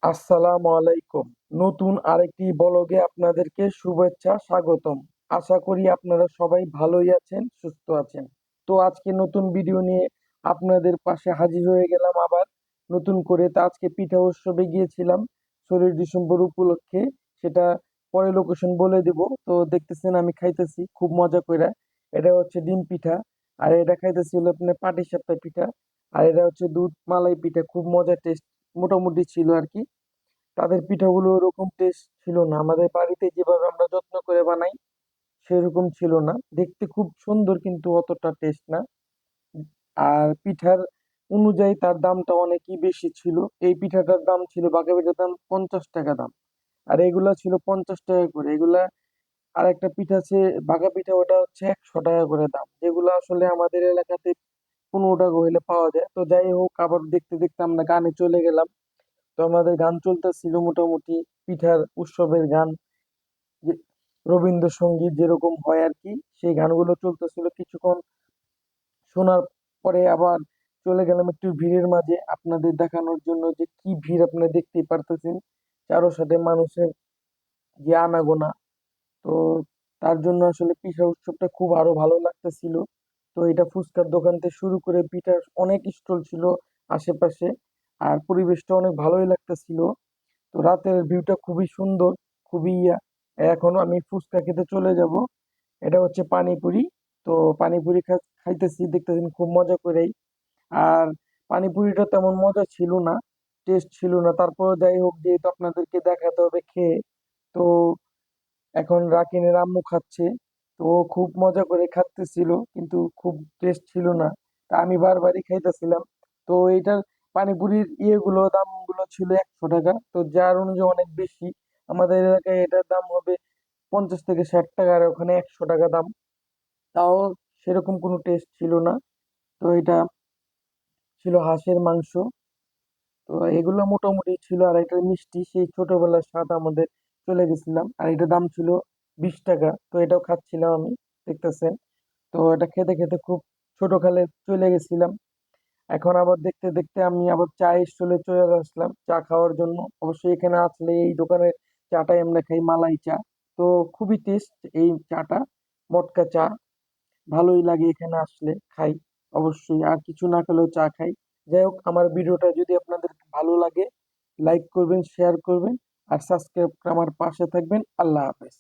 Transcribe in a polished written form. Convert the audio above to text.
আসসালামু আলাইকুম। নতুন আরেকটি ব্লগে আপনাদেরকে শুভেচ্ছা স্বাগতম। আশা করি আপনারা সবাই ভালোই আছেন, সুস্থ আছেন। তো আজকে নতুন ভিডিও নিয়ে আপনাদের পাশে হাজির হয়ে গেলাম আবার নতুন করে। তো আজকে পিঠা উৎসবে গিয়েছিলাম 16 ডিসেম্বর উপলক্ষে। সেটা পরে লোকেশন বলে দিব। তো দেখতেছেন আমি খাইতেছি খুব মজা কইরা। এটা হচ্ছে ডিম পিঠা, আর এটা খাইতেছি হলো আপনার পাটিসাপটা পিঠা, আর এটা হচ্ছে দুধ মালাই পিঠা। খুব মজা, টেস্ট মোটামুটি ছিল আর কি। তাদের পিঠাগুলো ওরকম টেস্ট ছিল না, আমাদের বাড়িতে যেভাবে আমরা যত্ন করে বানাই সেরকম ছিল না। দেখতে খুব সুন্দর কিন্তু অতটা টেস্ট না। আর পিঠার অনুযায়ী তার দামটা অনেকই বেশি ছিল। এই পিঠাটার দাম ছিল, বাঘা পিঠার দাম 50 টাকা দাম, আর এগুলা ছিল 50 টাকা করে। এগুলা আর একটা পিঠা আছে বাঘা পিঠা, ওটা হচ্ছে 100 টাকা করে দাম, যেগুলো আসলে আমাদের এলাকাতে 15 টাকা হইলে পাওয়া যায়। তো যাই হোক, আবার দেখতে দেখতে আমরা গানে চলে গেলাম। তো আমাদের গান চলতেছিল মোটামুটি, পিঠার উৎসবের গান, যে রবীন্দ্রসঙ্গীত যেরকম হয় আর কি, সেই গানগুলো চলতেছিল কিছুক্ষণ। শোনার পরে আবার চলে গেলাম একটু ভিড়ের মাঝে, আপনাদের দেখানোর জন্য যে কি ভিড় আপনারা দেখতেই পারতেছেন। চারো সাথে মানুষের যে আনাগোনা। তো তার জন্য আসলে পিঠা উৎসবটা খুব আরো ভালো লাগতেছিল। তো এটা ফুচকার দোকান থেকে শুরু করে পিঠার অনেক স্টল ছিল আশেপাশে, আর পরিবেশটা অনেক ভালোই লাগতেছিল। তো রাতের ভিউটা খুবই সুন্দর, খুবই এখন আমি ফুচকা খেতে চলে যাব। এটা হচ্ছে পানিপুরি। তো পানিপুরি খাইতেছি, দেখতেছেন খুব মজা করেই। আর পানিপুরিটা তেমন মজা ছিল না, টেস্ট ছিল না। তারপরে যাই হোক, যেহেতু আপনাদেরকে দেখাতে হবে খেয়ে, তো এখন রাকিনের আম্মু খাচ্ছে। তো ও খুব মজা করে খাচ্তেছিল, কিন্তু খুব টেস্ট ছিল না। তা আমি বারবারই খাইতেছিলাম। তো এইটার পানিপুরির ইয়েগুলো দামগুলো ছিল 100 টাকা, তো যার অনুযায়ী অনেক বেশি। আমাদের এলাকায় এটার দাম হবে 50 থেকে 60 টাকা, আর ওখানে 100 টাকা দাম। তাও সেরকম কোনো টেস্ট ছিল না। তো এটা ছিল হাঁসের মাংস। তো এগুলো মোটামুটি ছিল। আর এটা মিষ্টি, সেই ছোটবেলার স্বাদ আমাদের চলে গেছিলাম। আর এটার দাম ছিল 20 টাকা। তো এটাও খাচ্ছিলাম আমি, দেখতেছেন। তো এটা খেতে খেতে খুব ছোট কালে চলে গেছিলাম। এখন আবার দেখতে দেখতে আমি আবার চায়ের স্টলে চলে আসলাম চা খাওয়ার জন্য। অবশ্যই এখানে আসলে এই দোকানের চাটাই আমরা খাই, মালাই চা। তো খুবই টেস্ট এই চাটা, মটকা চা। ভালোই লাগে এখানে আসলে, খাই অবশ্যই। আর কিছু না খেলেও চা খাই। যাই হোক, আমার ভিডিওটা যদি আপনাদের ভালো লাগে, লাইক করবেন, শেয়ার করবেন, আর সাবস্ক্রাইব করে আমার পাশে থাকবেন। আল্লাহ হাফেজ।